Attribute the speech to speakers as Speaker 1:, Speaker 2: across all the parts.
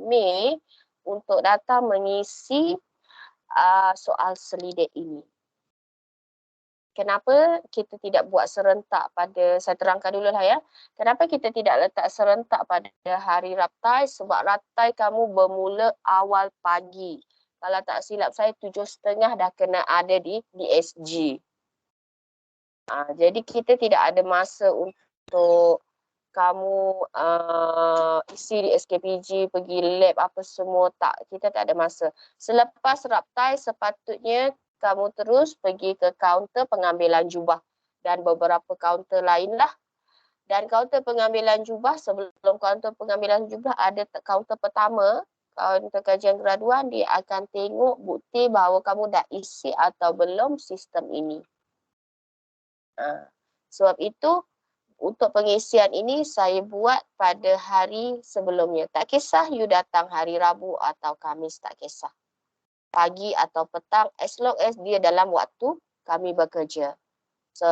Speaker 1: Mei untuk datang mengisi soal selidik ini. Kenapa kita tidak buat serentak pada, saya terangkan dulu lah ya. Kenapa kita tidak letak serentak pada hari Raptai? Sebab Raptai kamu bermula awal pagi. Kalau tak silap saya 7.30 dah kena ada di SG. Jadi kita tidak ada masa untuk kamu isi di SKPG, pergi lab apa semua, tak. Kita tak ada masa. Selepas Raptai sepatutnya kamu terus pergi ke kaunter pengambilan jubah dan beberapa kaunter lain lah. Dan kaunter pengambilan jubah, sebelum kaunter pengambilan jubah ada kaunter pertama, kaunter kajian graduan, dia akan tengok bukti bahawa kamu dah isi atau belum sistem ini. Sebab itu, untuk pengisian ini saya buat pada hari sebelumnya. Tak kisah you datang hari Rabu atau Khamis, tak kisah. Pagi atau petang, as long as dia dalam waktu kami bekerja. So,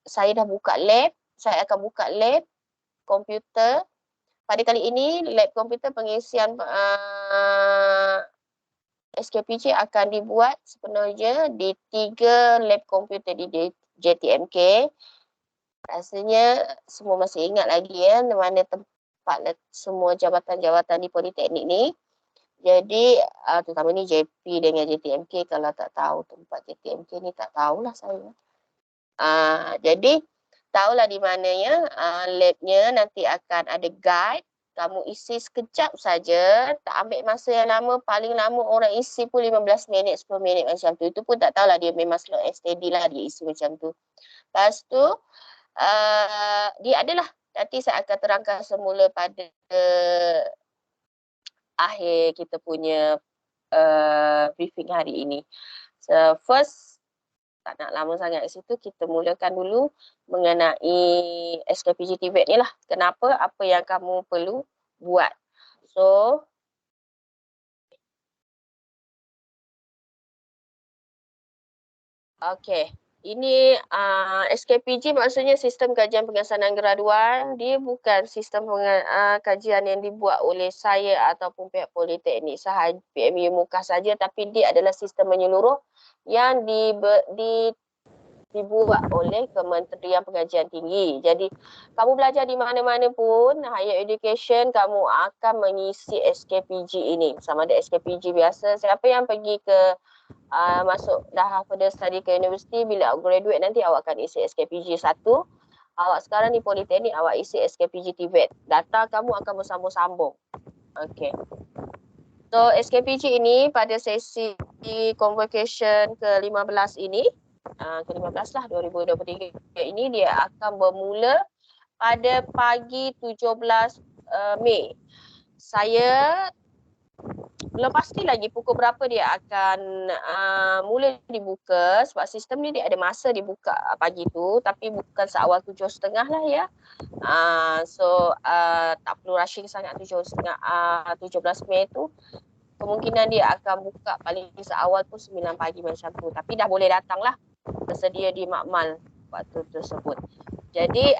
Speaker 1: saya dah buka lab, saya akan buka lab komputer. Pada kali ini, lab komputer pengisian SKPG akan dibuat sepenuhnya di 3 lab komputer di JTMK. Rasanya semua masih ingat lagi ya, mana tempat semua jabatan-jabatan di Politeknik ni. Jadi terutama ni JP dengan JTMK, kalau tak tahu tempat JTMK ni tak tahulah saya. Jadi tahulah di mananya labnya, nanti akan ada guide. Kamu isi sekejap saja, tak ambil masa yang lama, paling lama orang isi pun 15 minit, 10 minit macam tu. Itu pun tak tahulah dia memang slow and steady lah dia isi macam tu. Lepas tu dia adalah, nanti saya akan terangkan semula pada akhir kita punya briefing hari ini. So first, tak nak lama sangat di situ, kita mulakan dulu mengenai SKPG TVET ni lah. Kenapa, apa yang kamu perlu buat. So, okay. Ini SKPG maksudnya Sistem Kajian Pengesanan Graduan. Dia bukan sistem kajian yang dibuat oleh saya ataupun pihak Politeknik sahaja, PMU MUKAS saja, tapi dia adalah sistem menyeluruh yang dibuat oleh Kementerian Pengajian Tinggi. Jadi, kamu belajar di mana-mana pun, higher education, kamu akan mengisi SKPG ini. Sama ada SKPG biasa. Siapa yang pergi ke masuk dah further study ke universiti, bila graduate nanti awak akan isi SKPG 1. Awak sekarang di Politeknik, awak isi SKPG TVET. Data kamu akan bersambung-sambung. Okay. So SKPG ini pada sesi convocation ke-15 ini, ke-15 lah 2023 ini, dia akan bermula pada pagi 17 Mei. Saya belum pasti lagi pukul berapa dia akan mula dibuka, sebab sistem ni dia ada masa dibuka pagi tu, tapi bukan seawal 7.30 lah ya. So tak perlu rushing sangat 17 Mei tu. Kemungkinan dia akan buka paling seawal pun 9 pagi macam tu. Tapi dah boleh datang lah, tersedia di makmal waktu tersebut. Jadi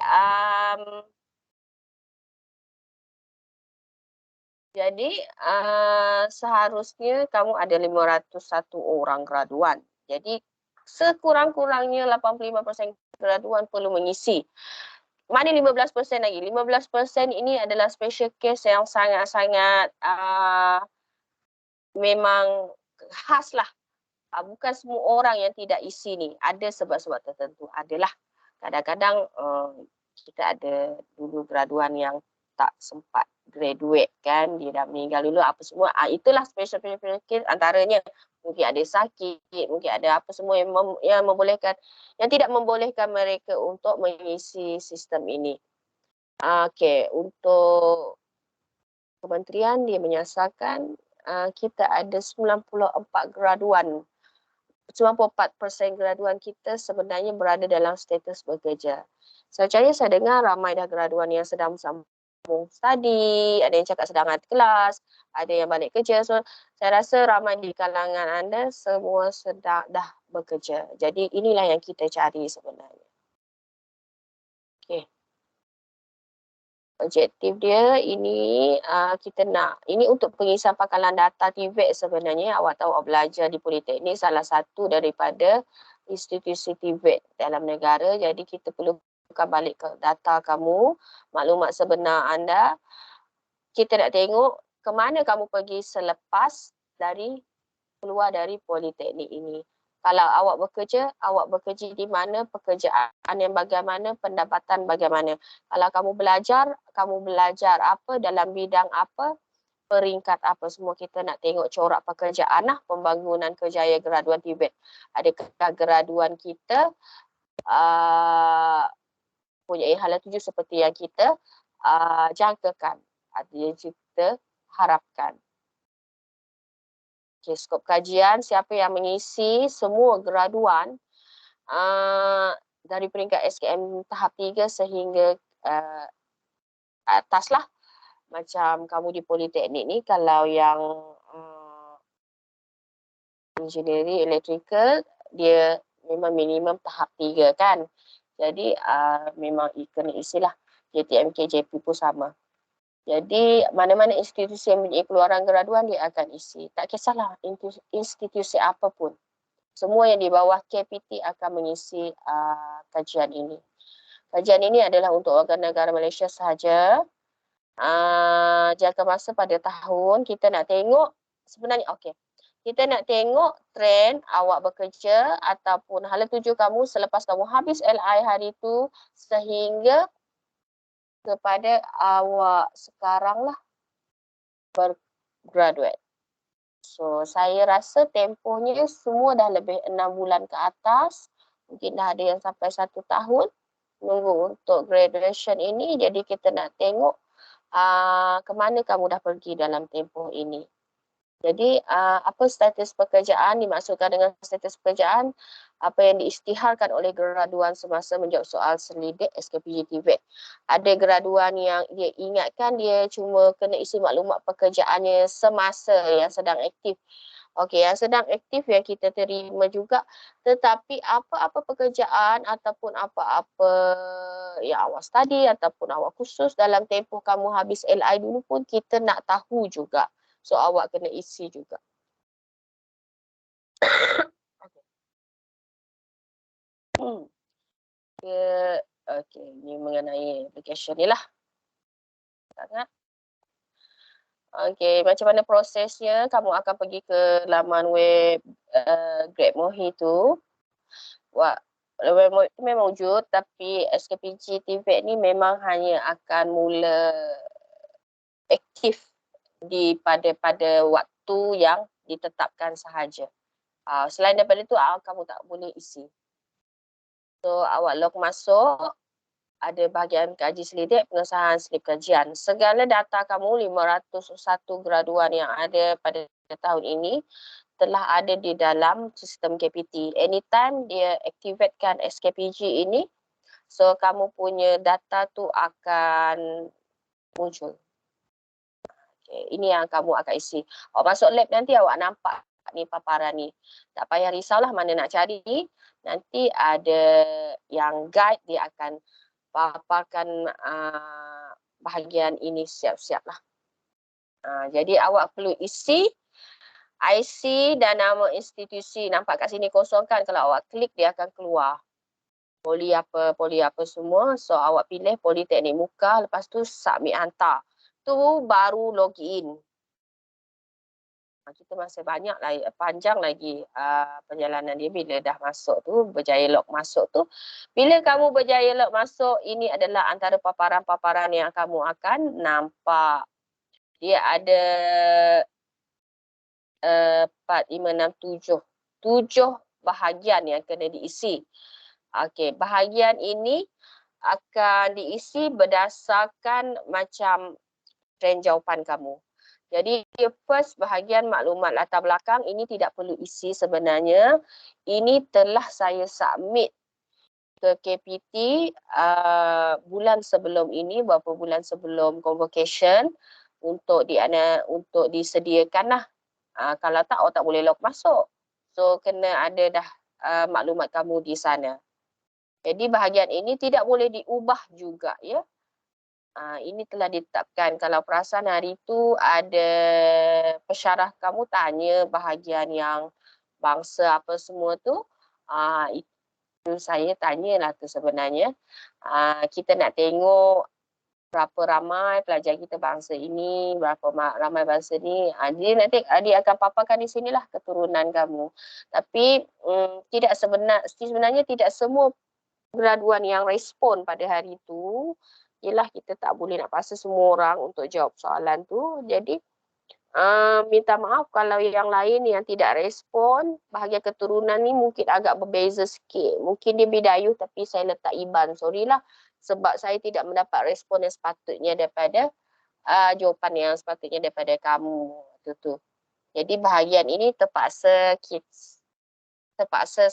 Speaker 1: seharusnya kamu ada 501 orang graduan. Jadi sekurang-kurangnya 85% graduan perlu mengisi. Mana 15% lagi? 15% ini adalah special case yang sangat-sangat memang khas lah. Bukan semua orang yang tidak isi ni. Ada sebab-sebab tertentu. Adalah kadang-kadang kita ada dulu graduan yang tak sempat graduate kan, dia dah meninggal dulu apa semua. Itulah special case, antaranya mungkin ada sakit, mungkin ada apa semua yang membolehkan, yang tidak membolehkan mereka untuk mengisi sistem ini. Okey, untuk kementerian dia menyasarkan kita ada 94 graduan. 94% graduan kita sebenarnya berada dalam status bekerja. Sebenarnya saya dengar ramai dah graduan yang sedang sambung study, ada yang cakap sedang ada kelas, ada yang balik kerja. So, saya rasa ramai di kalangan anda semua sedang dah bekerja. Jadi inilah yang kita cari sebenarnya. Okay. Objektif dia ini kita nak, ini untuk pengisian pangkalan data TVET sebenarnya. Awak tahu awak belajar di Politeknik salah satu daripada institusi TVET dalam negara. Jadi kita perlukan balik ke data kamu, maklumat sebenar anda. Kita nak tengok ke mana kamu pergi selepas dari keluar dari Politeknik ini. Kalau awak bekerja di mana, pekerjaan yang bagaimana, pendapatan bagaimana. Kalau kamu belajar apa, dalam bidang apa, peringkat apa, semua kita nak tengok corak pekerjaan lah, pembangunan kerjaya graduan TVET. Adakah graduan kita punya hala tuju seperti yang kita jangkakan, yang kita harapkan. Okay, skop kajian, siapa yang mengisi, semua graduan dari peringkat SKM tahap 3 sehingga atas lah. Macam kamu di Politeknik ni, kalau yang engineering electrical, dia memang minimum tahap 3 kan. Jadi memang kena isilah. JTMK, JP pun sama. Jadi mana-mana institusi yang mempunyai keluaran graduan dia akan isi. Tak kisahlah institusi apapun. Semua yang di bawah KPT akan mengisi kajian ini. Kajian ini adalah untuk warga negara Malaysia sahaja. Jangka masa pada tahun kita nak tengok sebenarnya kita nak tengok trend awak bekerja ataupun hala tuju kamu selepas kamu habis LI hari itu sehingga kepada awak sekarang lah bergraduate. So saya rasa tempohnya semua dah lebih 6 bulan ke atas. Mungkin dah ada yang sampai 1 tahun menunggu untuk graduation ini. Jadi kita nak tengok ke mana kamu dah pergi dalam tempoh ini. Jadi apa status pekerjaan, dimaksudkan dengan status pekerjaan apa yang diisytiharkan oleh graduan semasa menjawab soal selidik SKPG TVET. Ada graduan yang dia ingatkan dia cuma kena isi maklumat pekerjaannya semasa yang sedang aktif. Okey, yang sedang aktif yang kita terima juga, tetapi apa-apa pekerjaan ataupun apa-apa yang awak study ataupun awak khusus dalam tempoh kamu habis LI dulu pun kita nak tahu juga. So awak kena isi juga. Okay, ni mengenai application ni lah. Sangat. Okay, macam mana prosesnya? Kamu akan pergi ke laman web GrabMohi tu. Web Mohi tu memang wujud, tapi SKPG TVET ni memang hanya akan mula aktif pada waktu yang ditetapkan sahaja. Selain daripada itu, kamu tak boleh isi. So, awak log masuk, ada bahagian kaji selidik, pengesahan slip kajian. Segala data kamu, 501 graduan yang ada pada tahun ini, telah ada di dalam sistem KPT. Anytime dia activatekan SKPG ini, so kamu punya data tu akan muncul. Okay, ini yang kamu akan isi. Awak masuk lab nanti awak nampak ni paparan ni. Tak payah risaulah mana nak cari. Nanti ada yang guide, dia akan paparkan bahagian ini siap-siap lah. Jadi awak perlu isi IC dan nama institusi. Nampak kat sini kosong kan? Kalau awak klik dia akan keluar. Poli apa semua. So awak pilih Politeknik Muka, lepas tu submit hantar. Tu baru login. Kita masih panjang lagi perjalanan dia bila dah masuk tu, berjaya log masuk tu. Bila kamu berjaya log masuk, ini adalah antara paparan-paparan yang kamu akan nampak. Dia ada 4, 5, 6, 7 bahagian yang kena diisi. Okey, bahagian ini akan diisi berdasarkan macam trend jawapan kamu. Jadi first bahagian maklumat latar belakang ini tidak perlu isi sebenarnya. Ini telah saya submit ke KPT bulan sebelum ini, beberapa bulan sebelum convocation untuk disediakan lah. Kalau tak, awak tak boleh log masuk. So kena ada dah maklumat kamu di sana. Jadi bahagian ini tidak boleh diubah juga ya. Ini telah ditetapkan. Kalau perasan hari itu ada pesyarah kamu tanya bahagian yang bangsa apa semua tu, itu saya tanyalah tu sebenarnya. Kita nak tengok berapa ramai pelajar kita bangsa ini, berapa ramai bangsa ni. Dia akan paparkan di sinilah keturunan kamu. Tapi sebenarnya tidak semua graduan yang respon pada hari itu. Yelah, kita tak boleh nak paksa semua orang untuk jawab soalan tu. Jadi minta maaf kalau yang lain yang tidak respon, bahagian keturunan ni mungkin agak berbeza sikit. Mungkin dia bidayuh tapi saya letak iban. Sorry lah, sebab saya tidak mendapat respon yang sepatutnya daripada jawapan yang sepatutnya daripada kamu. Tu. Jadi bahagian ini terpaksa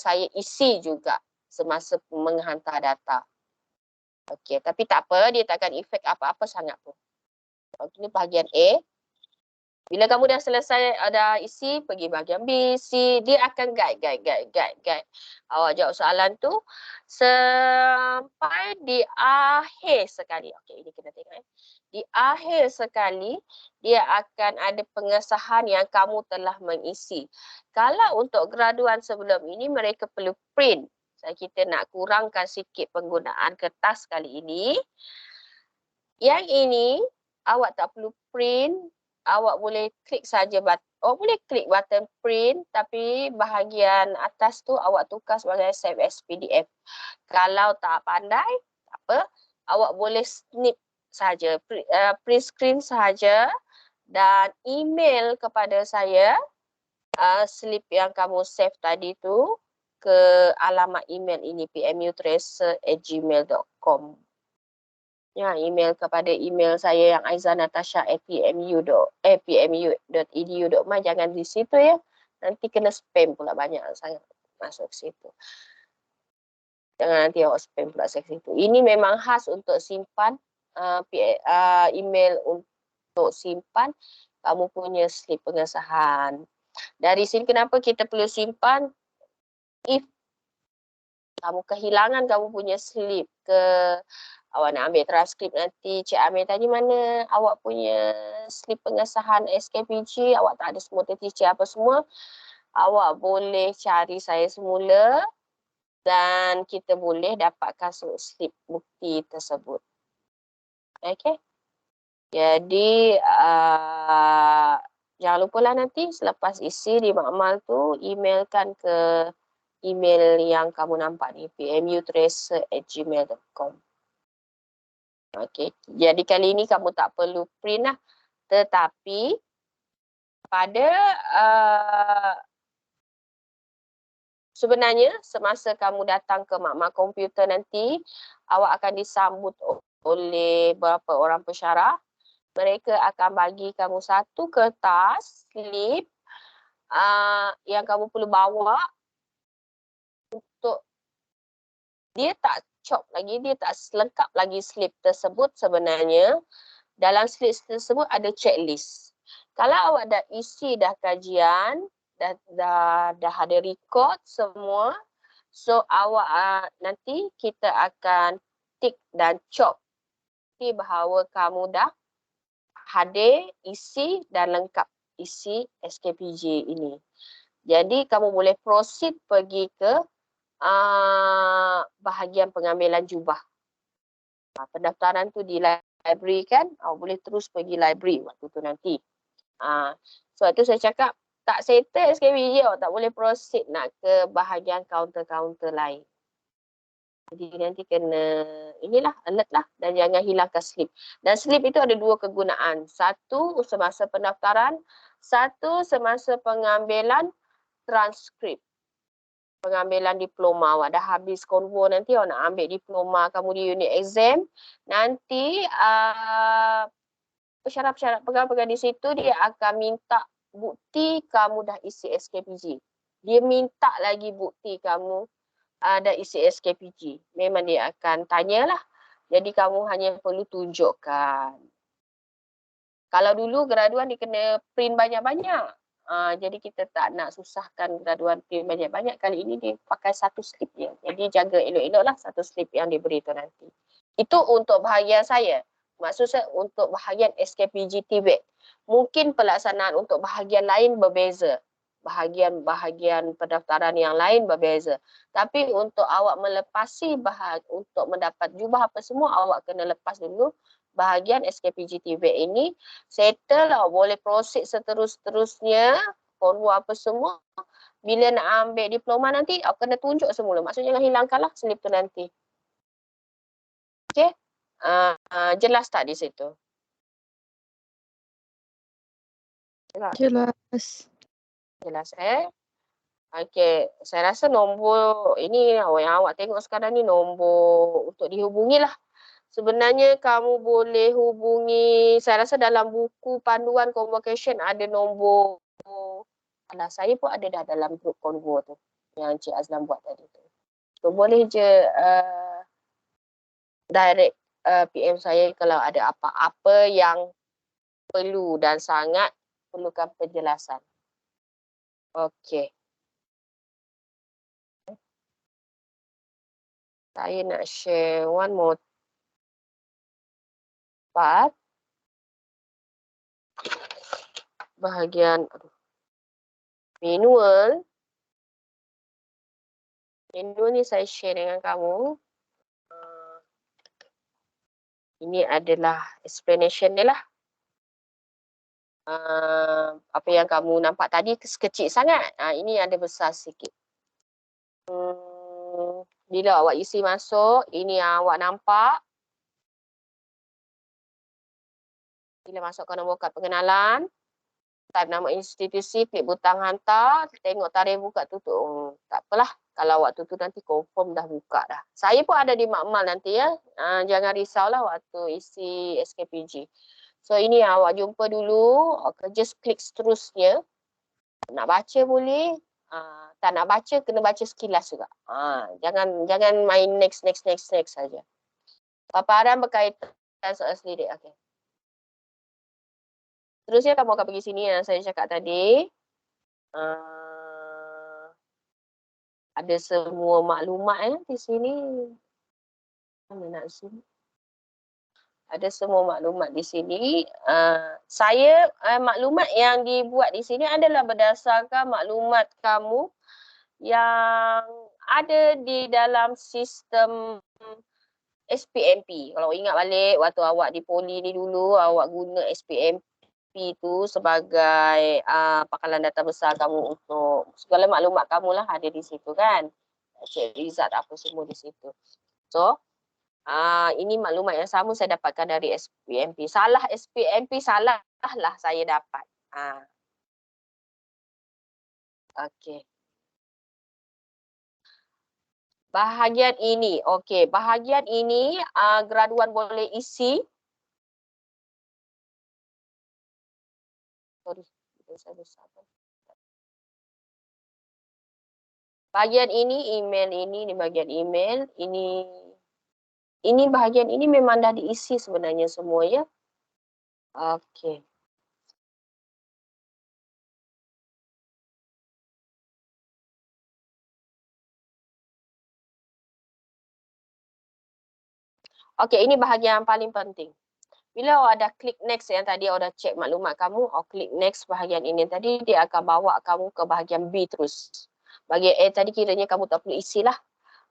Speaker 1: saya isi juga semasa menghantar data. Okey, tapi tak apa, dia takkan efek apa-apa sangat pun. Ini bahagian A. Bila kamu dah selesai ada isi, pergi bahagian B, C, dia akan guide. Awak jawab soalan tu sampai di akhir sekali. Okey, ini kena tengok. Di akhir sekali, dia akan ada pengesahan yang kamu telah mengisi. Kalau untuk graduan sebelum ini, mereka perlu print. Kita nak kurangkan sikit penggunaan kertas kali ini. Yang ini, awak tak perlu print. Awak boleh klik saja boleh klik button print, tapi bahagian atas tu awak tukar sebagai save as PDF. Kalau tak pandai, tak apa, awak boleh snip saja, print screen saja dan email kepada saya slip yang kamu save tadi tu ke alamat email ini pmutracer@gmail.com. Ya, email kepada email saya yang aizanatasha@pmu.edu.my. Jangan di situ ya. Nanti kena spam pula banyak sangat masuk situ. Jangan nanti awak spam pula saya situ. Ini memang khas untuk simpan email untuk simpan kamu punya slip pengesahan. Dari sini kenapa kita perlu simpan? If kamu kehilangan kamu punya slip ke awak nak ambil transkrip nanti, Cik Amir tadi mana awak punya slip pengesahan SKPG, awak tak ada semua teacher apa semua, awak boleh cari saya semula dan kita boleh dapatkan slip bukti tersebut. Okay. Jadi, jangan lupalah nanti selepas isi di makmal tu, emailkan ke email yang kamu nampak ni, pmutracer@gmail.com. Okey, jadi kali ini kamu tak perlu print lah. Tetapi pada sebenarnya semasa kamu datang ke makmal komputer nanti, awak akan disambut oleh beberapa orang pesyarah. Mereka akan bagi kamu satu kertas slip yang kamu perlu bawa untuk dia tak chop lagi, dia tak lengkap lagi slip tersebut sebenarnya. Dalam slip tersebut ada checklist. Kalau awak dah isi dah kajian, dah ada record semua, so awak nanti kita akan tick dan chop bahawa kamu dah hadir, isi dan lengkap isi SKPG ini. Jadi kamu boleh proceed pergi ke bahagian pengambilan jubah. Pendaftaran tu di library kan, awak boleh terus pergi library waktu tu nanti. Sebab tu saya cakap tak settle SKPG, awak tak boleh proceed nak ke bahagian kaunter-kaunter lain. Jadi nanti kena alert lah dan jangan hilangkan slip. Dan slip itu ada dua kegunaan. Satu semasa pendaftaran, satu semasa pengambilan transkrip. Pengambilan diploma. Awak dah habis konvo nanti awak nak ambil diploma kamu di unit exam. Nanti pesyarah-pesyarah pegang-pegang di situ dia akan minta bukti kamu dah isi SKPG. Dia minta lagi bukti kamu dah isi SKPG. Memang dia akan tanyalah. Jadi kamu hanya perlu tunjukkan. Kalau dulu graduan dia kena print banyak-banyak. Jadi kita tak nak susahkan graduan print banyak-banyak. Kali ini dia pakai satu slip je. Jadi jaga elok-elok lah satu slip yang diberi tu nanti. Itu untuk bahagian saya. Maksud saya untuk bahagian SKPG TVET. Mungkin pelaksanaan untuk bahagian lain berbeza. Bahagian-bahagian pendaftaran yang lain berbeza. Tapi untuk awak melepasi untuk mendapat jubah apa semua, awak kena lepas dulu bahagian SKPG TVET ini. Settle lah, boleh proceed seterus-terusnya, konvo apa semua. Bila nak ambil diploma nanti, awak kena tunjuk semula. Maksudnya jangan hilangkanlah slip tu nanti. Okey? Jelas tak di situ?
Speaker 2: Jelas.
Speaker 1: Jelas Okey, saya rasa nombor ini yang awak tengok sekarang ni nombor untuk dihubungi lah. Sebenarnya kamu boleh hubungi, saya rasa dalam buku panduan convocation ada nombor. Alah, saya pun ada dah dalam grup convo tu yang Cik Azlan buat tadi tu. So boleh je direct PM saya kalau ada apa-apa yang perlu dan sangat perlukan penjelasan. Okey. Saya nak share one more part. Bahagian manual. Manual ni saya share dengan kamu. Ini adalah explanation dia lah. Apa yang kamu nampak tadi kecil sangat. Ini ada besar sikit. Bila awak isi masuk, ini yang awak nampak. Bila masukkan nombor kad pengenalan, type nama institusi, klik butang hantar, tengok tarikh buka tutup. Tak apalah, kalau waktu tu nanti confirm dah buka dah. Saya pun ada di Makmal nanti ya. Jangan risaulah waktu isi SKPG. So ini yang awak jumpa dulu, just klik seterusnya. Nak baca boleh, tak nak baca kena baca sekilas juga. Jangan main next saja. Paparan berkaitan soal selidik. Okay. Terusnya kamu akan pergi sini yang saya cakap tadi. Ada semua maklumat di sini. Mana nak sini? Ada semua maklumat di sini. Maklumat yang dibuat di sini adalah berdasarkan maklumat kamu yang ada di dalam sistem SPMP. Kalau ingat balik waktu awak di poli ni dulu, awak guna SPMP tu sebagai pakalan data besar kamu untuk segala maklumat kamu lah ada di situ kan. Cek result apa semua di situ. So, ini maklumat yang sama saya dapatkan dari SPMP. Salah SPMP, salah lah saya dapat. Okey. Bahagian ini, okey. Bahagian ini graduan boleh isi. Sorry, saya besar. Bahagian ini email ini bahagian email, ini bahagian ini memang dah diisi sebenarnya semua ya. Okey. Okey, ini bahagian yang paling penting. Bila awak dah klik next yang tadi awak dah cek maklumat kamu, awak klik next bahagian ini tadi, dia akan bawa kamu ke bahagian B terus. Bahagian A tadi kiranya kamu tak perlu isilah.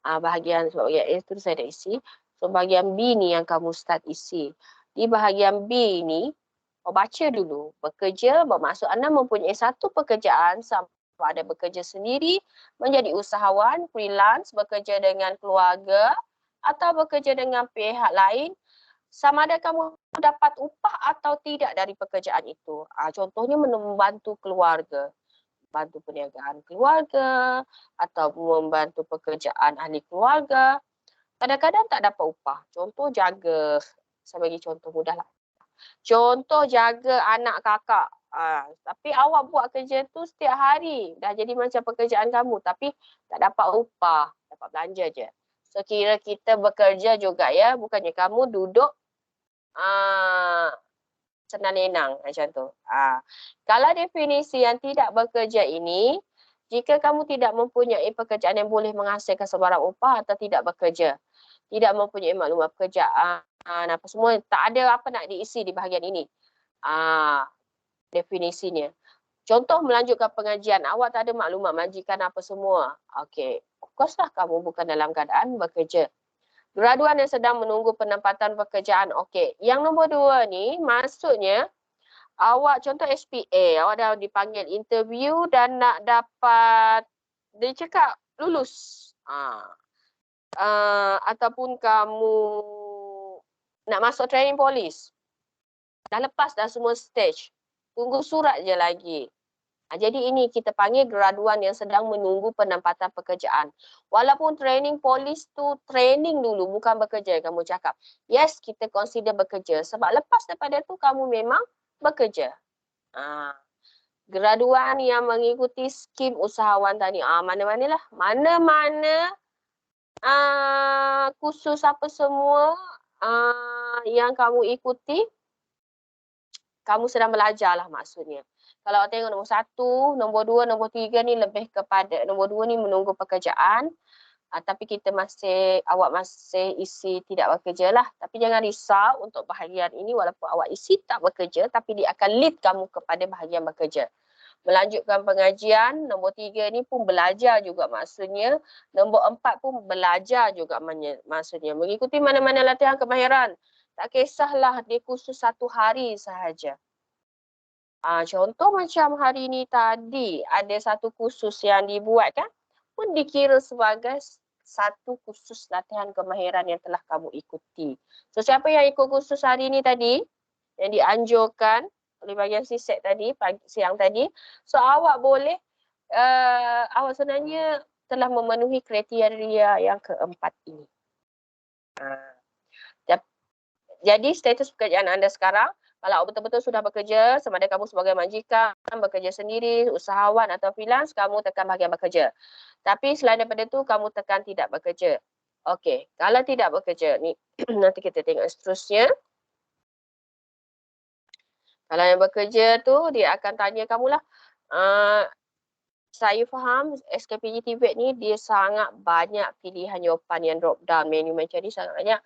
Speaker 1: Bahagian A tu saya dah isi. So bahagian B ni yang kamu start isi. Di bahagian B ni, awak baca dulu. Bekerja bermaksud anda mempunyai satu pekerjaan sama ada bekerja sendiri, menjadi usahawan, freelance, bekerja dengan keluarga atau bekerja dengan pihak lain, sama ada kamu dapat upah atau tidak dari pekerjaan itu. Contohnya membantu keluarga, bantu perniagaan keluarga atau membantu pekerjaan ahli keluarga. Kadang-kadang tak dapat upah. Contoh jaga, saya bagi contoh mudah lah. Contoh jaga anak kakak. Tapi awak buat kerja tu setiap hari. Dah jadi macam pekerjaan kamu tapi tak dapat upah, dapat belanja je. So kira kita bekerja juga ya, bukannya kamu duduk senang lenang macam tu. Kalau definisi yang tidak bekerja ini, jika kamu tidak mempunyai pekerjaan yang boleh menghasilkan sebarang upah atau tidak bekerja, tidak mempunyai maklumat pekerjaan apa semua, tak ada apa nak diisi di bahagian ini. Definisinya. Contoh melanjutkan pengajian, awak tak ada maklumat majikan apa semua. Okey, of course lah kamu bukan dalam keadaan bekerja. Graduan yang sedang menunggu penempatan pekerjaan. Okey, yang nombor 2 ni maksudnya awak contoh SPA, awak dah dipanggil interview dan nak dapat, dia cakap lulus. Ataupun kamu nak masuk training polis. Dah lepas dah semua stage. Tunggu surat je lagi. Jadi ini kita panggil graduan yang sedang menunggu penempatan pekerjaan. Walaupun training polis tu training dulu, bukan bekerja, kamu cakap. Yes, kita consider bekerja. Sebab lepas daripada tu kamu memang bekerja. Graduan yang mengikuti skim usahawan tadi. Mana-mana lah. Mana-mana kursus apa semua yang kamu ikuti, kamu sedang belajar lah maksudnya. Kalau awak tengok nombor 1, nombor 2, nombor 3 ni lebih kepada, nombor 2 ni menunggu pekerjaan. Tapi awak masih isi tidak bekerja lah. Tapi jangan risau untuk bahagian ini, walaupun awak isi tak bekerja, tapi dia akan lead kamu kepada bahagian bekerja. Melanjutkan pengajian, nombor 3 ni pun belajar juga maksudnya. Nombor 4 pun belajar juga maksudnya. Mengikuti mana-mana latihan kemahiran. Tak kisahlah dia kursus 1 hari sahaja. Contoh macam hari ni tadi ada satu kursus yang dibuat kan, pun dikira sebagai satu kursus latihan kemahiran yang telah kamu ikuti. So siapa yang ikut kursus hari ni tadi, yang dianjurkan oleh bahagian CSET tadi, siang tadi, so awak boleh, awak sebenarnya telah memenuhi kriteria yang keempat ini. Jadi status pekerjaan anda sekarang, kalau awak betul-betul sudah bekerja, sama ada kamu sebagai majikan, bekerja sendiri, usahawan atau freelance, kamu tekan bahagian bekerja. Tapi selain daripada itu, kamu tekan tidak bekerja. Okey, kalau tidak bekerja, ni nanti kita tengok seterusnya. Kalau yang bekerja tu, dia akan tanya kamu lah, saya faham SKPG TVET ni dia sangat banyak pilihan jawapan yang drop down menu macam ni sangat banyak.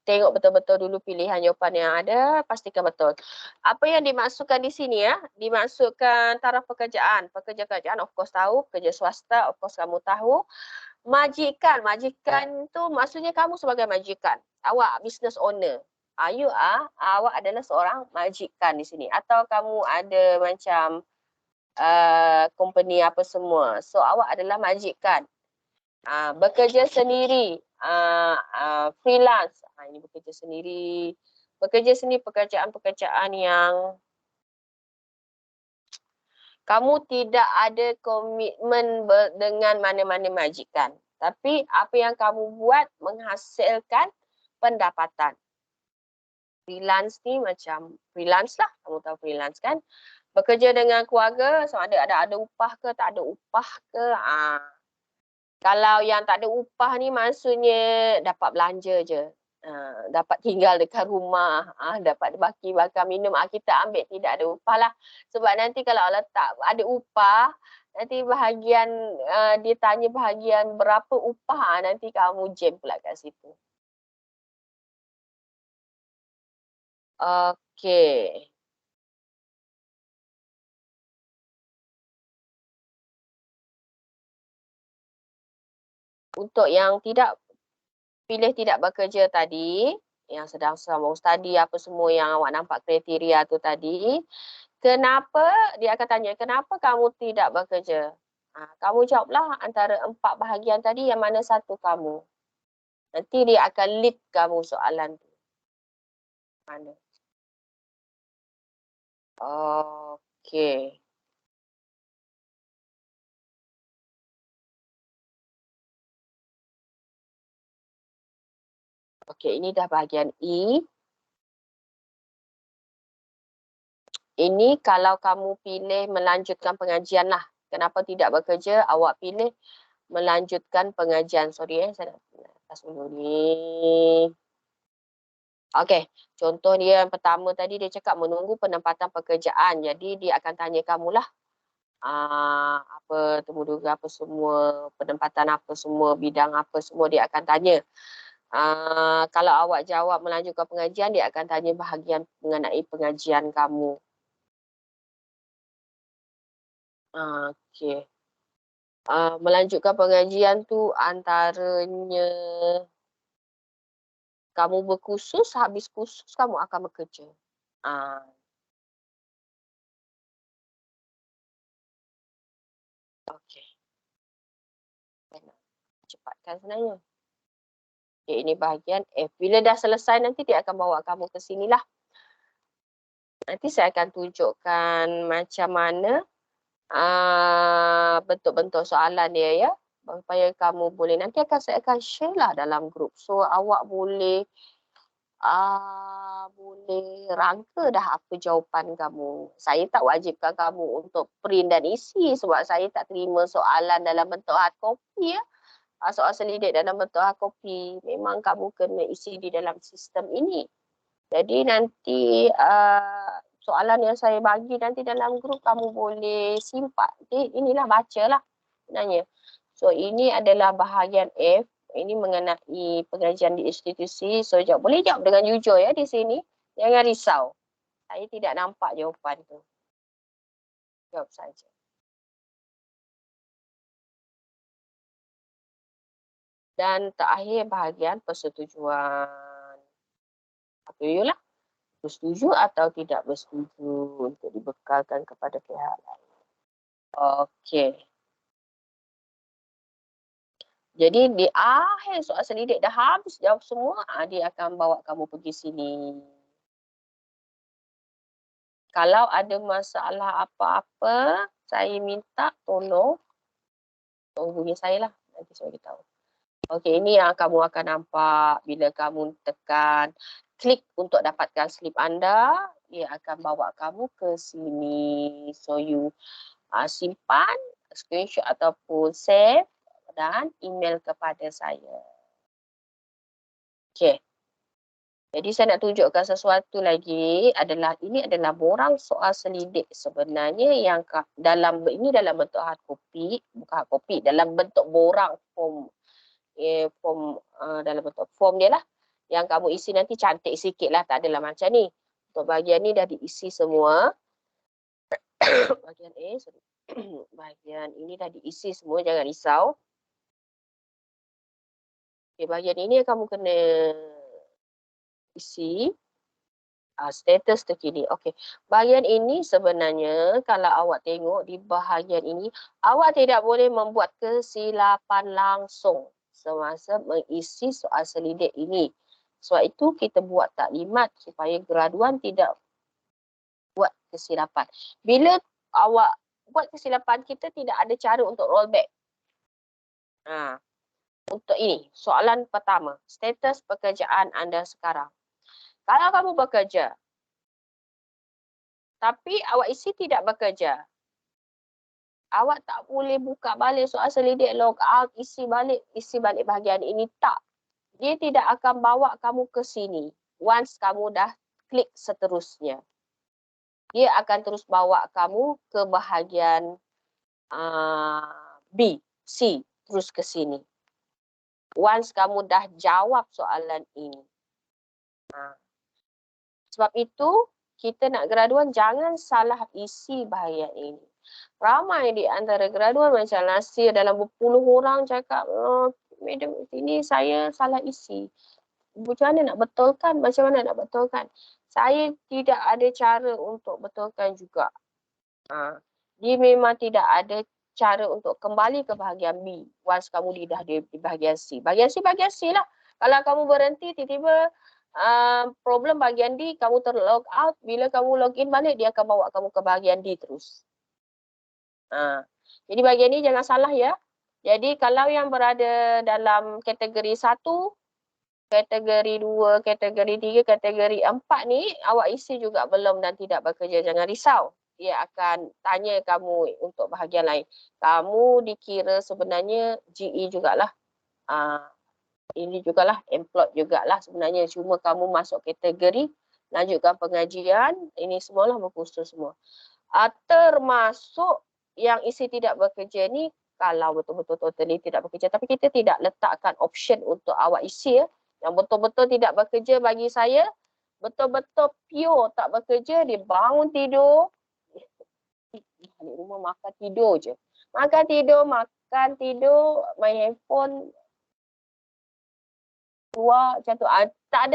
Speaker 1: Tengok betul-betul dulu pilihan jawapan yang ada, pastikan betul. Apa yang dimaksudkan di sini ya, dimaksudkan taraf pekerjaan. Pekerja-kerjaan of course tahu, pekerja swasta of course kamu tahu. Majikan tu maksudnya kamu sebagai majikan. Awak business owner. Awak adalah seorang majikan di sini. Atau kamu ada macam company apa semua. So awak adalah majikan. Bekerja sendiri, freelance, ini bekerja sendiri. Bekerja sendiri pekerjaan-pekerjaan yang kamu tidak ada komitmen dengan mana-mana majikan. Tapi apa yang kamu buat menghasilkan pendapatan. Freelance ni macam freelance lah, kamu tahu freelance kan. Bekerja dengan keluarga, sama ada upah ke, tak ada upah ke. Kalau yang tak ada upah ni maksudnya dapat belanja je. Dapat tinggal dekat rumah, dapat baki makan minum, kita ambil tidak ada upah lah. Sebab nanti kalau letak ada upah, nanti bahagian dia tanya bahagian berapa upah, nanti kamu jam pula kat situ. Okey. Untuk yang pilih tidak bekerja tadi, yang sedang mau study apa semua yang awak nampak kriteria tu tadi, kenapa, dia akan tanya, kenapa kamu tidak bekerja? Kamu jawablah antara 4 bahagian tadi yang mana satu kamu. Nanti dia akan lead kamu soalan tu. Mana? Okey. Okey, ini dah bahagian E. Ini kalau kamu pilih melanjutkan pengajian lah. Kenapa tidak bekerja? Awak pilih melanjutkan pengajian. Sorry saya nak atas dulu ni. Okey, contoh dia yang pertama tadi dia cakap menunggu penempatan pekerjaan. Jadi dia akan tanya kamu lah. Apa temuduga apa semua, penempatan apa semua, bidang apa semua dia akan tanya. Kalau awak jawab melanjutkan pengajian, dia akan tanya bahagian mengenai pengajian kamu. Okey. Melanjutkan pengajian tu antaranya kamu berkursus, habis kursus kamu akan bekerja. Ah, okey. Saya nak cepatkan sebenarnya. Okay, ini bahagian F. Bila dah selesai nanti dia akan bawa kamu ke sini lah. Nanti saya akan tunjukkan macam mana bentuk-bentuk soalan dia ya. Supaya kamu boleh, nanti saya akan share lah dalam grup. So awak boleh boleh rangka dah apa jawapan kamu. Saya tak wajibkan kamu untuk print dan isi sebab saya tak terima soalan dalam bentuk hard copy ya. Soal selidik dalam bentuk hard copy. Memang kamu kena isi di dalam sistem ini. Jadi nanti soalan yang saya bagi nanti dalam grup kamu boleh simpan. Inilah bacalah sebenarnya. So ini adalah bahagian F. Ini mengenai pengajian di institusi. So boleh jawab dengan jujur ya di sini. Jangan risau. Saya tidak nampak jawapan tu. Jawab saja. Dan terakhir bahagian persetujuan. Apabila bersetuju atau tidak bersetuju untuk dibekalkan kepada pihak lain. Okey. Jadi di akhir soal selidik dah habis jawab semua, dia akan bawa kamu pergi sini. Kalau ada masalah apa-apa, saya minta tolong hubungi saya lah. Nanti saya beritahu. Okey, ini yang kamu akan nampak bila kamu tekan klik untuk dapatkan slip anda, dia akan bawa kamu ke sini. So you simpan, screenshot ataupun save dan email kepada saya. Okey. Jadi saya nak tunjukkan sesuatu lagi adalah ini adalah borang soal selidik sebenarnya yang dalam bentuk hard copy, bukan hard copy, dalam bentuk borang form dalam bentuk form dia lah yang kamu isi nanti cantik sikit lah, tak adalah macam ni. Untuk bahagian ni dah diisi semua. Bahagian A, sorry. Bahagian ini dah diisi semua, jangan risau. Okay, bahagian ini kamu kena isi status terkini. Okey. Bahagian ini sebenarnya kalau awak tengok di bahagian ini, awak tidak boleh membuat kesilapan langsung semasa mengisi soal selidik ini. Sebab itu kita buat taklimat supaya graduan tidak buat kesilapan. Bila awak buat kesilapan, kita tidak ada cara untuk rollback. Untuk ini, soalan pertama, status pekerjaan anda sekarang. Kalau kamu bekerja, tapi awak isi tidak bekerja, awak tak boleh buka balik soal selidik, log out, isi balik bahagian ini, tak. Dia tidak akan bawa kamu ke sini once kamu dah klik seterusnya. Dia akan terus bawa kamu ke bahagian B, C, terus ke sini. Once kamu dah jawab soalan ini. Sebab itu, kita nak graduan jangan salah isi bahagian ini. Ramai di antara graduan macam Nasir dalam berpuluh orang cakap, madam ini saya salah isi. Macam mana nak betulkan? Macam mana nak betulkan? Saya tidak ada cara untuk betulkan juga. Dia memang tidak ada cara untuk kembali ke bahagian B. Once kamu dah di bahagian C. Bahagian C lah. Kalau kamu berhenti, tiba-tiba problem bahagian D, kamu terlog out. Bila kamu login balik, dia akan bawa kamu ke bahagian D terus. Jadi bahagian ni jangan salah ya. Jadi kalau yang berada dalam kategori 1, kategori 2, kategori 3, kategori 4 ni awak isi juga belum dan tidak bekerja, jangan risau. Dia akan tanya kamu untuk bahagian lain. Kamu dikira sebenarnya GE jugalah. Ini jugalah employed jugalah sebenarnya, cuma kamu masuk kategori lanjutkan pengajian, ini semualah berkursus semua. Termasuk yang isi tidak bekerja ni, kalau betul-betul totally tidak bekerja, tapi kita tidak letakkan option untuk awak isi ya. Yang betul-betul tidak bekerja bagi saya, betul-betul pure tak bekerja, dia bangun tidur, balik rumah makan tidur je. Makan tidur, main handphone, keluar macam tu. Tak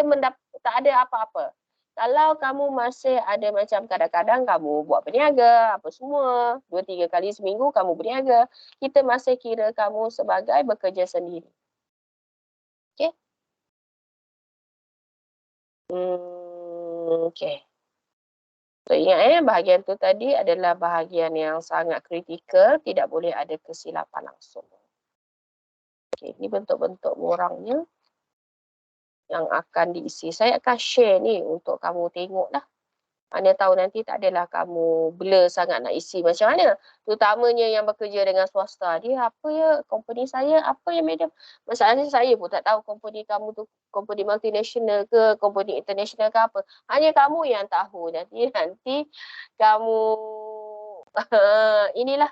Speaker 1: ada apa-apa. Kalau kamu masih ada macam kadang-kadang kamu buat berniaga, apa semua, 2-3 kali seminggu kamu berniaga, kita masih kira kamu sebagai bekerja sendiri. Okay? Okay. So ingat bahagian tu tadi adalah bahagian yang sangat kritikal, tidak boleh ada kesilapan langsung. Okay, ini bentuk-bentuk borangnya yang akan diisi. Saya akan share ni untuk kamu tengok lah. Mana tahu nanti tak adalah kamu blur sangat nak isi macam mana. Terutamanya yang bekerja dengan swasta. Dia apa ya, company saya, apa ya madam. Masalahnya saya pun tak tahu company kamu tu company multinational ke, company international ke apa. Hanya kamu yang tahu. Nanti kamu inilah,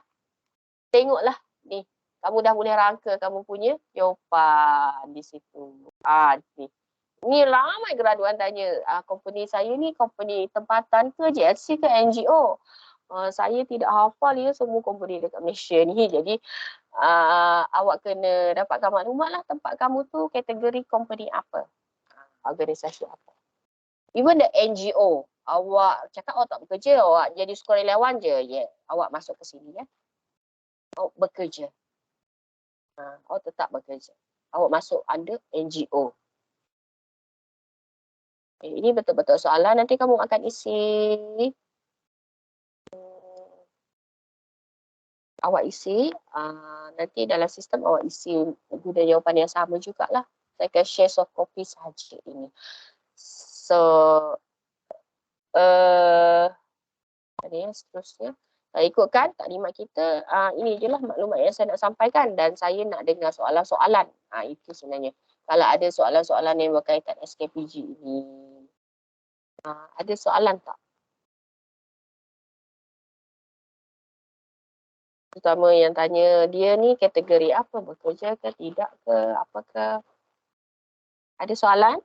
Speaker 1: tengoklah ni. Kamu dah boleh rangka kamu punya jawapan di situ. Ni. Ni ramai graduan tanya, company saya ni company tempatan ke JLC ke NGO? Saya tidak hafal ya semua company dekat Malaysia ni. Jadi awak kena dapatkan maklumat lah tempat kamu tu kategori company apa. Organisasi apa. Even the NGO, awak cakap awak tak bekerja, awak jadi sukarelawan je. Yeah. Awak masuk ke sini ya. Awak bekerja. Awak tetap bekerja. Awak masuk under NGO. Ini betul-betul soalan nanti kamu akan isi. Awak isi, nanti dalam sistem awak isi guna jawapan yang sama jugalah. Saya akan share soft copy sahaja ini. So, ada yang seterusnya. Ikutkan taklimat kita, ini je lah maklumat yang saya nak sampaikan dan saya nak dengar soalan-soalan. Itu sebenarnya. Kalau ada soalan-soalan yang berkaitan SKPG ini, ada soalan tak? Terutama yang tanya dia ni kategori apa, bekerja ke tidak ke, apakah? Ada soalan?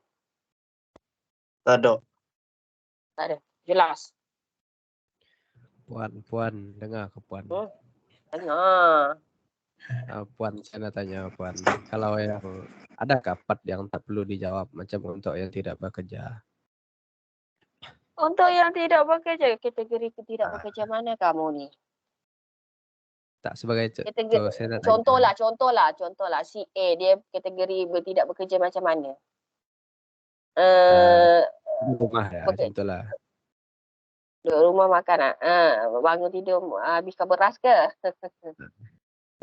Speaker 2: Tak ada.
Speaker 1: Tak ada. Jelas.
Speaker 3: Puan, dengar ke Puan?
Speaker 1: Dengar.
Speaker 3: Puan, saya nak tanya Puan, kalau yang adakah part yang tak perlu dijawab macam untuk yang tidak bekerja?
Speaker 1: Untuk yang tidak bekerja, kategori tidak bekerja mana kamu ni?
Speaker 3: Tak sebagai
Speaker 1: Contohlah si A dia kategori tidak bekerja macam mana?
Speaker 3: Rumah ya, contohlah.
Speaker 1: Duduk rumah makan bangun tidur habiskan beras ke?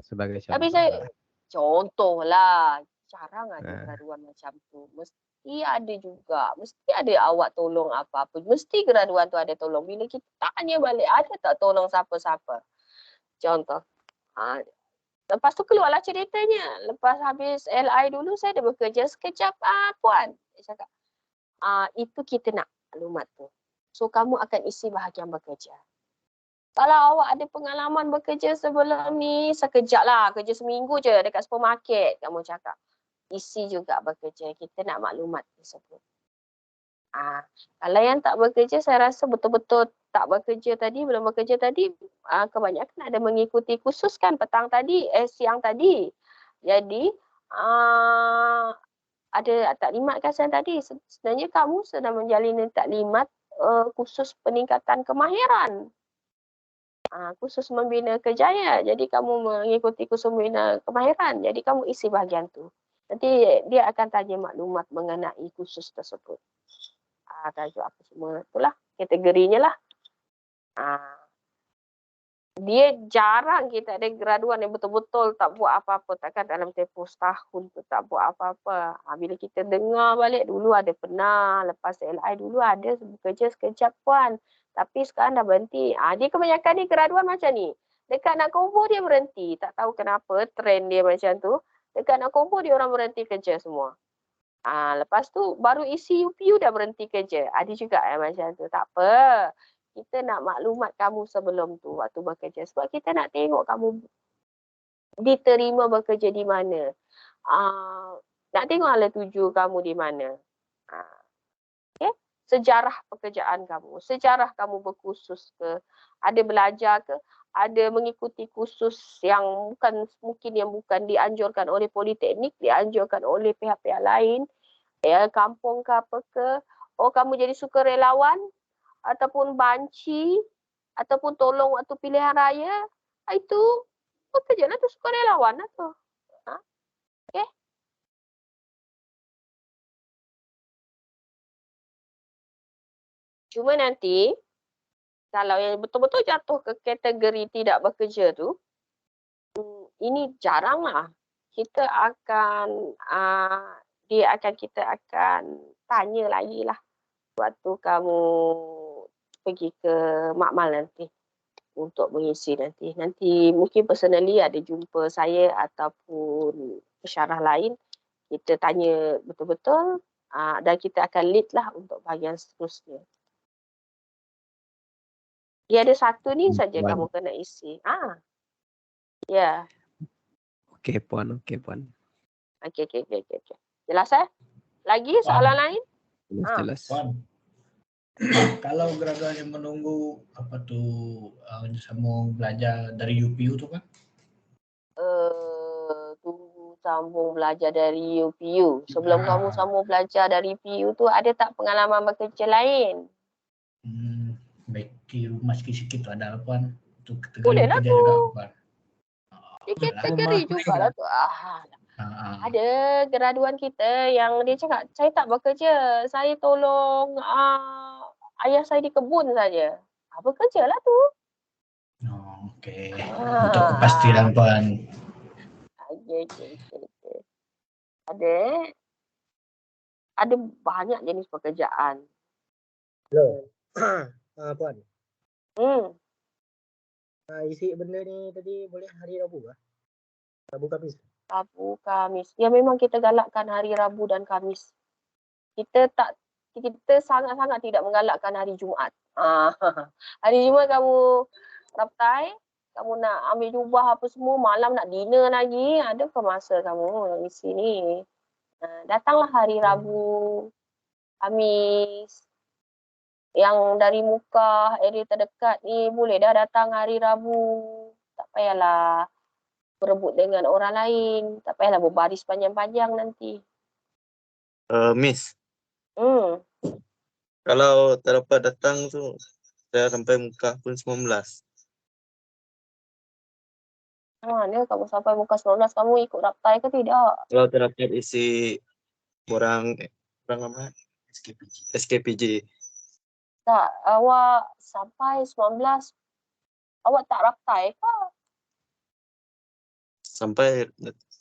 Speaker 3: Sebagai contoh.
Speaker 1: Tapi saya contohlah, jarang ada graduan macam tu. Mesti ada juga. Mesti ada awak tolong apa-apa. Mesti graduan tu ada tolong. Bila kita tanya balik, ada tak tolong siapa-siapa? Contoh. Lepas tu keluarlah ceritanya. Lepas habis LI dulu saya dah bekerja sekejap puan. Saya cakap, itu kita nak maklumat tu. So kamu akan isi bahagian bekerja. Kalau awak ada pengalaman bekerja sebelum ni, sekejap lah, kerja seminggu je dekat supermarket, kamu cakap. Isi juga bekerja, kita nak maklumat tersebut. Kalau yang tak bekerja, saya rasa betul-betul tak bekerja tadi, belum bekerja tadi, kebanyakan ada mengikuti kursus kan petang tadi, siang tadi. Jadi, ada taklimat kan saya tadi, sebenarnya kamu sedang menjalani taklimat kursus peningkatan kemahiran. Kursus membina kerjaya. Jadi kamu mengikuti kursus membina kemahiran. Jadi kamu isi bahagian tu. Nanti dia akan tanya maklumat mengenai kursus tersebut. Tajuk apa semua. Itulah kategorinya lah. Dia jarang kita ada graduan yang betul-betul tak buat apa-apa. Takkan dalam tempoh setahun tu tak buat apa-apa. Bila kita dengar balik, dulu ada pernah. Lepas LI dulu ada bekerja sekejap puan. Tapi sekarang dah berhenti. Dia kebanyakan ni graduan macam ni. Dekat nak kumpul dia berhenti. Tak tahu kenapa trend dia macam tu. Dekat nak kumpul dia orang berhenti kerja semua. Lepas tu baru isi UPU dah berhenti kerja. Ada juga macam tu. Tak apa. Kita nak maklumat kamu sebelum tu waktu bekerja. Sebab kita nak tengok kamu diterima bekerja di mana. Nak tengok hala tuju kamu di mana. Okay? Sejarah pekerjaan kamu. Sejarah kamu berkursus ke. Ada belajar ke. Ada mengikuti kursus yang bukan dianjurkan oleh politeknik. Dianjurkan oleh pihak-pihak lain. Ya, kampung ke apa ke. Oh, kamu jadi sukarelawan. Ataupun banci. Ataupun tolong waktu pilihan raya. Itu pekerjaan tu sukarelawan lah tu. Okay? Cuma nanti, kalau yang betul-betul jatuh ke kategori tidak bekerja tu, ini jarang lah. Kita akan, kita akan tanya lagi lah waktu kamu pergi ke makmal nanti untuk mengisi nanti. Nanti mungkin personally ada jumpa saya ataupun pensyarah lain. Kita tanya betul-betul dan kita akan lead lah untuk bahagian seterusnya. Dia ada satu ni saja
Speaker 3: Puan.
Speaker 1: kamu kena isi. Ya.
Speaker 3: Okey puan.
Speaker 1: Okey. Jelas Lagi soalan lain?
Speaker 3: Jelas.
Speaker 4: Puan. Kalau graduan yang menunggu apa tuh sambung belajar dari UPU tu kan?
Speaker 1: Tunggu sambung belajar dari UPU. Sebelum kamu sambung belajar dari UPU tu ada tak pengalaman bekerja lain?
Speaker 4: Baik di rumah sikit-sikit tu ada Puan. Untuk
Speaker 1: Boleh lah
Speaker 4: kerja
Speaker 1: tu.
Speaker 4: juga Puan.
Speaker 1: Dia kategori jugalah tu. Ada graduan kita yang dia cakap, saya tak bekerja. Saya tolong ayah saya di kebun saja. Bekerja lah tu.
Speaker 4: Okey. Untuk kepastian Puan.
Speaker 1: Okay. Ada banyak jenis pekerjaan.
Speaker 5: Hello. Puan. Isi benda ni tadi boleh hari Rabu kah? Rabu Khamis.
Speaker 1: Rabu, Khamis. Ya memang kita galakkan hari Rabu dan Khamis. Kita sangat-sangat tidak menggalakkan hari Jumaat. Hari Jumaat kamu raptai, kamu nak ambil jubah apa semua, malam nak dinner lagi, ada ke masa kamu isi ni? Datanglah hari Rabu, Khamis. Yang dari Mukah, area terdekat ni boleh dah datang hari Rabu. Tak payahlah berebut dengan orang lain. Tak payahlah berbaris panjang-panjang nanti.
Speaker 2: Miss,
Speaker 1: Hmm.
Speaker 2: kalau tak dapat datang tu, saya sampai muka pun 19.
Speaker 1: Mana kamu sampai muka 19, kamu ikut raptai ke tidak?
Speaker 2: Kalau tak dapat isi orang apa? SKPG.
Speaker 1: Tak, awak sampai 19, awak tak raptai ke?
Speaker 2: Sampai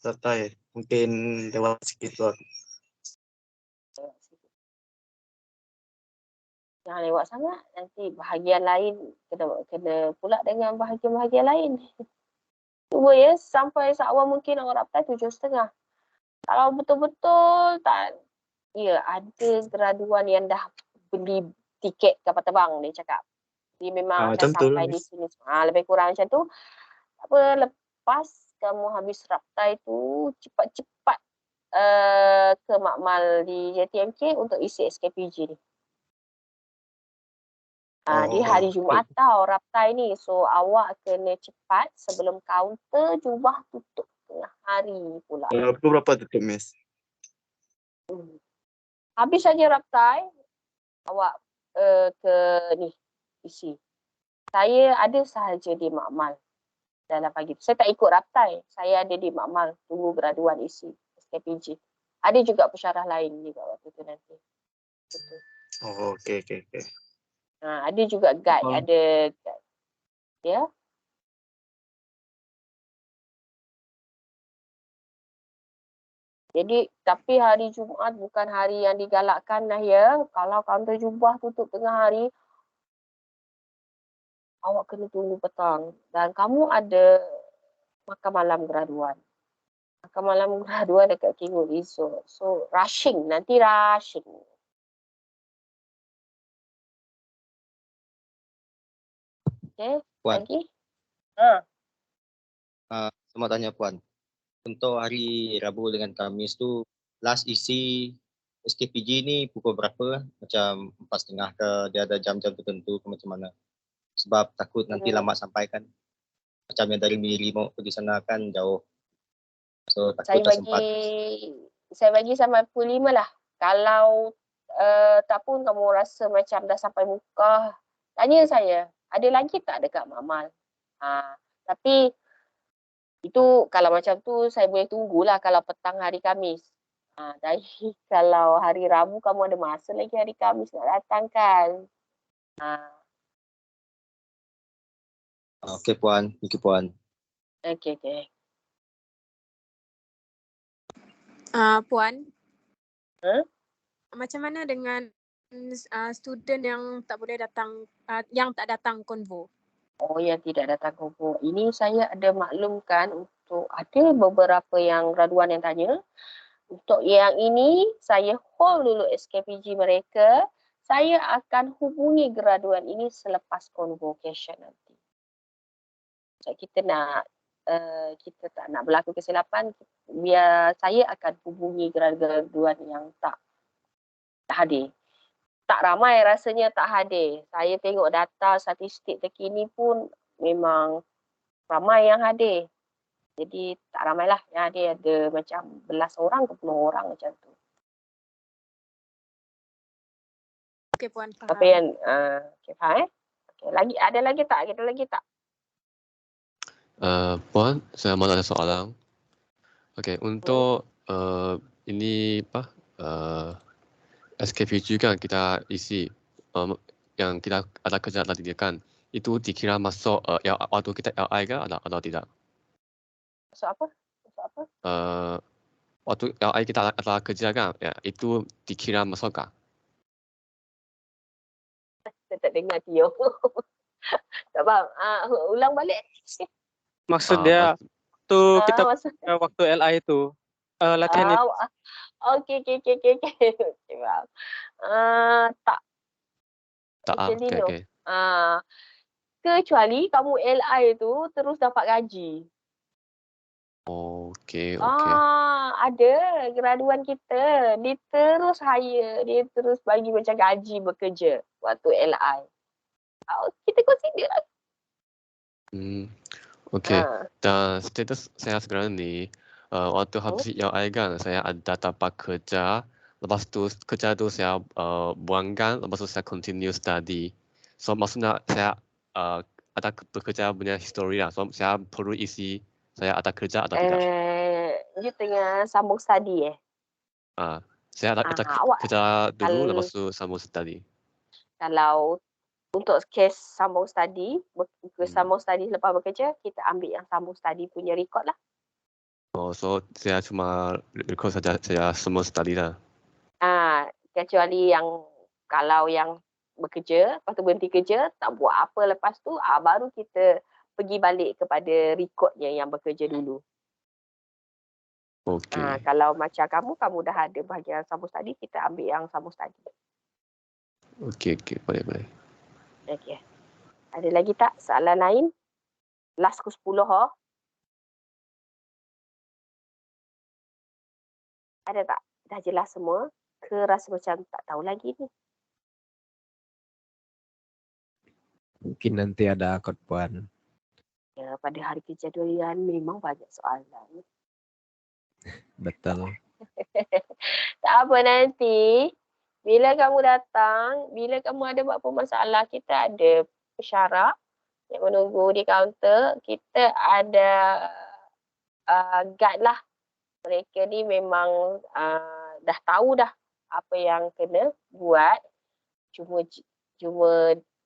Speaker 2: selesai, mungkin lewat sikit lah.
Speaker 1: Jangan lewat sangat, nanti bahagian lain kena pula dengan bahagian-bahagian lain. Cuba ya, sampai seawal mungkin awak raptai 7.30. Kalau betul-betul tak, ya ada graduan yang dah beli tiket kapal terbang dia cakap. Dia memang akan sampai di sini. Lebih kurang macam tu. Apa, lepas kamu habis raptai tu, cepat-cepat ke makmal di JTMK untuk isi SKPG ni. Di hari Jumaat tau raptai ni. So awak kena cepat sebelum kaunter jubah tutup tengah hari pula.
Speaker 2: Pukul berapa tutup, Miss?
Speaker 1: Habis saja raptai, awak ke ni isi. Saya ada sahaja di makmal dalam pagi tu. Saya tak ikut raptai. Saya ada di makmal tunggu graduan isi SKPG. Ada juga pensyarah lain juga waktu tu nanti. Betul.
Speaker 2: Okey.
Speaker 1: Ada juga guide, ada guide. Ya. Jadi, tapi hari Jumaat bukan hari yang digalakkan lah ya. Kalau kaunter jubah tutup tengah hari, awak kena tunggu petang. Dan kamu ada makan malam graduan. Makan malam graduan dekat King Resort. So, rushing. Nanti rushing. Okay,
Speaker 6: Puan.
Speaker 1: lagi?
Speaker 6: Saya mau tanya Puan. Untuk hari Rabu dengan Khamis tu last isi SKPG ni pukul berapa? Macam 4:30 ke? Dia ada jam-jam tertentu ke macam mana? Sebab takut nanti lambat sampai kan. Macam yang dari Miri mau pergi sana kan jauh. So takut tak sempat.
Speaker 1: Saya bagi sampai pukul 5 lah. Kalau tak pun kamu rasa macam dah sampai muka, tanya saya, ada lagi tak dekat Mamal? Tapi itu kalau macam tu saya boleh tunggulah kalau petang hari Khamis. Dari kalau hari Rabu kamu ada masa lagi hari Khamis nak datang kan.
Speaker 6: Okey Puan, thank you Puan.
Speaker 1: Okey.
Speaker 7: Puan,
Speaker 1: Macam
Speaker 7: mana dengan student yang tak boleh datang, yang tak datang konvo?
Speaker 1: Oh, yang tidak datang konvo. Ini saya ada maklumkan untuk ada beberapa yang graduan yang tanya. Untuk yang ini, saya hold dulu SKPG mereka. Saya akan hubungi graduan ini selepas convocation nanti. So, kita tak nak berlaku kesilapan, biar saya akan hubungi graduan yang tak hadir. Tak ramai rasanya tak hadir. Saya tengok data statistik terkini pun memang ramai yang hadir. Jadi tak ramailah yang hadir, ada macam belas orang ke 10 orang macam tu.
Speaker 7: Okey Puan, faham.
Speaker 1: Apa yang faham Okay, ada lagi tak?
Speaker 8: Puan, saya mau ada soalan. Okey, untuk ini SKPG kan kita isi yang kita ada kerja tadi kan, itu dikira masuk waktu kita LI kan atau tidak?
Speaker 1: Masuk apa?
Speaker 8: Waktu LI kita ada kerja kan, ya, itu dikira masuk kah?
Speaker 1: Saya tak dengar Tio. Tak faham. Ulang balik.
Speaker 9: Maksud dia tu kita waktu LI itu latihan itu.
Speaker 1: Okey. Faham. Tak.
Speaker 8: Okay.
Speaker 1: Kecuali kamu LI tu terus dapat gaji.
Speaker 8: Okey.
Speaker 1: Ada graduan kita, dia terus hire, dia terus bagi macam gaji bekerja waktu LI. Kita consider lah.
Speaker 8: Okey. Dan status saya sekarang ni, waktu habis LI kan, saya ada dapat kerja. Lepas tu kerja tu saya buangkan, lepas tu saya continue study. So maksudnya saya ada bekerja punya history lah. So saya perlu isi saya ada kerja atau tidak.
Speaker 1: You tengah sambung study
Speaker 8: Saya ada kerja dulu, lepas tu sambung study.
Speaker 1: Kalau untuk kes sambung study, sambung study lepas bekerja, kita ambil yang sambung study punya record lah.
Speaker 8: So saya cuma record saja, saya semua study lah.
Speaker 1: Kecuali yang kalau yang bekerja, lepas tu berhenti kerja, tak buat apa lepas tu, baru kita pergi balik kepada recordnya yang bekerja dulu.
Speaker 8: Okey.
Speaker 1: Kalau macam kamu dah ada bahagian sambung study, kita ambil yang sambung study.
Speaker 8: Okey, boleh.
Speaker 1: Okey. Ada lagi tak soalan lain? Last ke 10 Ada tak? Dah jelas semua? Ke rasa macam tak tahu lagi ni?
Speaker 3: Mungkin nanti ada akod Puan.
Speaker 1: Ya, pada hari kejadian memang banyak soalan.
Speaker 3: Betul.
Speaker 1: Tak apa, nanti bila kamu datang, bila kamu ada apa masalah, kita ada pesyarak yang menunggu di kaunter. Kita ada guide lah. Mereka ni memang dah tahu dah apa yang kena buat. Cuma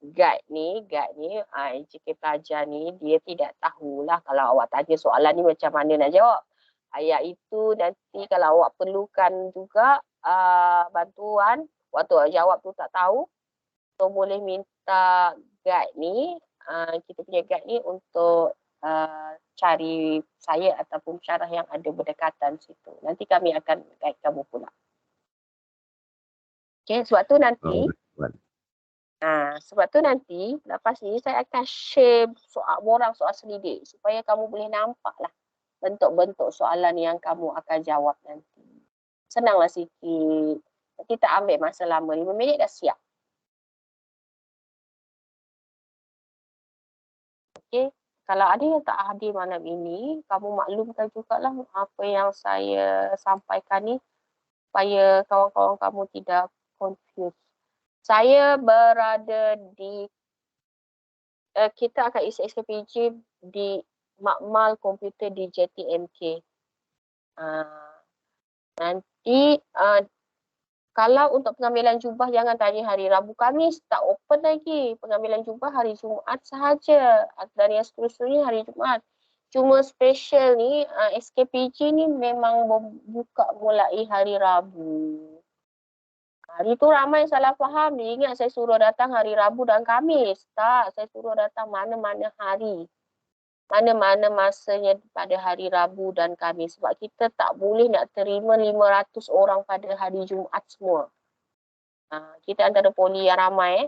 Speaker 1: guide ni JK pelajar ni dia tidak tahulah kalau awak tanya soalan ni macam mana nak jawab. Ayat itu nanti kalau awak perlukan juga bantuan waktu awak jawab tu tak tahu, so boleh minta guide ni, kita punya guide ni untuk cari saya ataupun pensyarah yang ada berdekatan situ. Nanti kami akan guide kamu pula. Okay, sebab tu nanti lepas ni saya akan share soal selidik supaya kamu boleh nampak lah bentuk-bentuk soalan yang kamu akan jawab nanti. Senanglah sikit. Nanti tak ambil masa lama, 5 minit dah siap. Okey. Kalau ada yang tak hadir malam ini, kamu maklumkan jugalah apa yang saya sampaikan ni supaya kawan-kawan kamu tidak confused. Saya berada di kita akan isi SKPG di Makmal Komputer di JTMK. Nanti kalau untuk pengambilan jubah jangan tanya hari Rabu, Khamis tak open lagi. Pengambilan jubah hari Jumaat sahaja dan yang seterusnya hari Jumaat. Cuma special ni SKPG ni memang buka mulai hari Rabu. Hari tu ramai salah faham. Dia ingat saya suruh datang hari Rabu dan Khamis. Tak, saya suruh datang mana-mana hari. Mana-mana masanya pada hari Rabu dan Khamis. Sebab kita tak boleh nak terima 500 orang pada hari Jumaat semua. Kita antara poli yang ramai.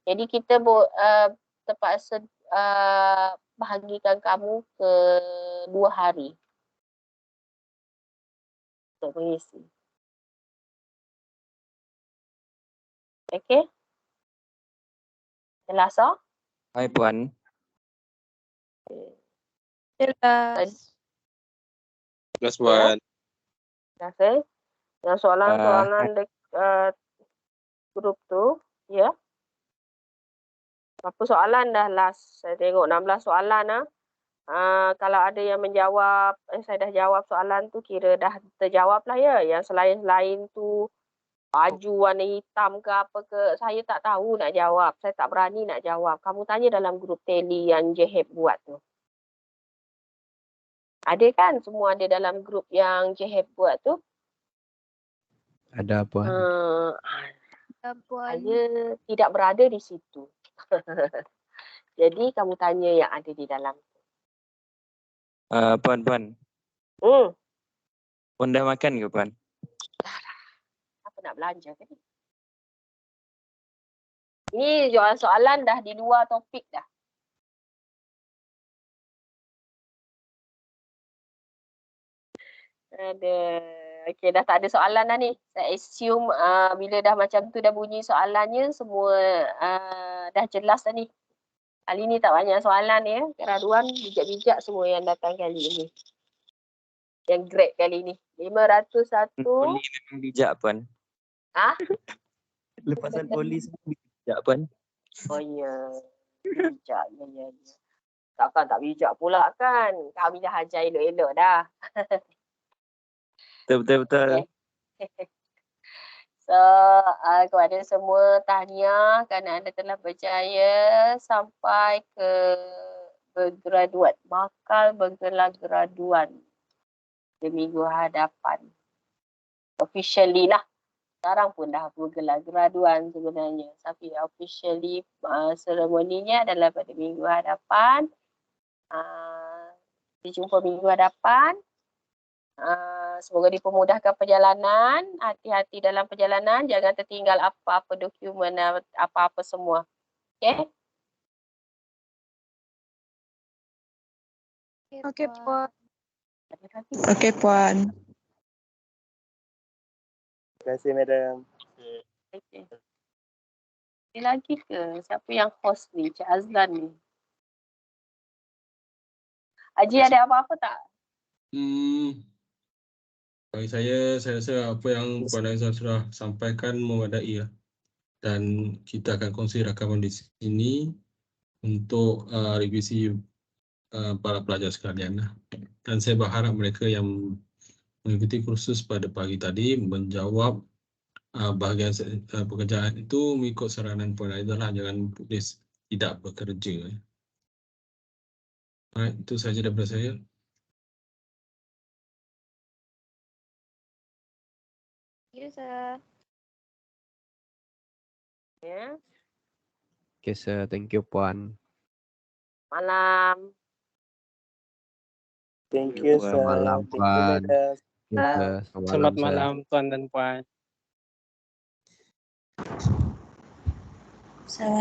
Speaker 1: Jadi kita terpaksa bahagikan kamu ke 2 hari. Untuk mengisi. Okey? Jelas tak?
Speaker 10: Hai Puan.
Speaker 7: Jelas.
Speaker 2: Jelas Puan.
Speaker 1: Jelas Yang soalan-soalan dekat grup tu, ya. Berapa soalan dah last? Saya tengok 16 soalan lah. Kalau ada yang menjawab, saya dah jawab soalan tu kira dah terjawab lah ya. Yang selain-selain tu baju warna hitam ke apa ke, saya tak tahu nak jawab. Saya tak berani nak jawab. Kamu tanya dalam grup tele yang Jeheb buat tu. Ada kan? Semua ada dalam grup yang Jeheb buat tu?
Speaker 3: Ada Puan.
Speaker 1: Saya tidak berada di situ. Jadi kamu tanya yang ada di dalam.
Speaker 10: Puan. Puan dah makan ke Puan?
Speaker 1: Apa nak belanja ke ni? Ini soalan dah di luar topik dah. Okey, dah tak ada soalan dah ni. Saya assume bila dah macam tu dah bunyi soalannya, semua dah jelas dah ni. Kali ni tak banyak soalan ya. Keraduan bijak-bijak semua yang datang kali ini. Yang grade kali ni. 501.
Speaker 10: Poli memang bijak Puan. Lepasan poli semua bijak Puan.
Speaker 1: Oh ya. Bijak. Ya. Takkan tak bijak pula kan. Kami dah ajar elok-elok dah.
Speaker 10: Betul.
Speaker 1: So, kepada semua tahniah kerana anda telah berjaya sampai ke bergraduat. Bakal bergelar graduan di minggu hadapan. Officially lah. Sekarang pun dah bergelar graduan sebenarnya. Tapi officially seremoninya adalah pada minggu hadapan. Kita jumpa minggu hadapan. Semoga dipermudahkan perjalanan. Hati-hati dalam perjalanan. Jangan tertinggal apa-apa dokumen, apa-apa semua. Okay?
Speaker 7: Okey, Puan.
Speaker 11: Okey, Puan.
Speaker 2: Terima kasih, Madam.
Speaker 1: Okay. Ada lagi ke? Siapa yang host ni? Cik Azlan ni. Haji ada apa-apa tak?
Speaker 12: Bagi saya rasa apa yang Puan Aizan sudah sampaikan memadai lah. Dan kita akan kongsi rakaman di sini untuk revisi para pelajar sekalian lah. Dan saya berharap mereka yang mengikuti kursus pada pagi tadi menjawab bahagian pekerjaan itu mengikut saranan Puan Aizan lah. Jangan tulis tidak bekerja. Itu sahaja daripada saya.
Speaker 7: Ya, sir.
Speaker 1: Ya.
Speaker 3: Okay, sir. Thank you, Puan.
Speaker 1: Malam.
Speaker 2: Thank you, sir.
Speaker 3: Malam, Puan.
Speaker 9: Selamat malam, Tuan dan Puan.
Speaker 11: Selamat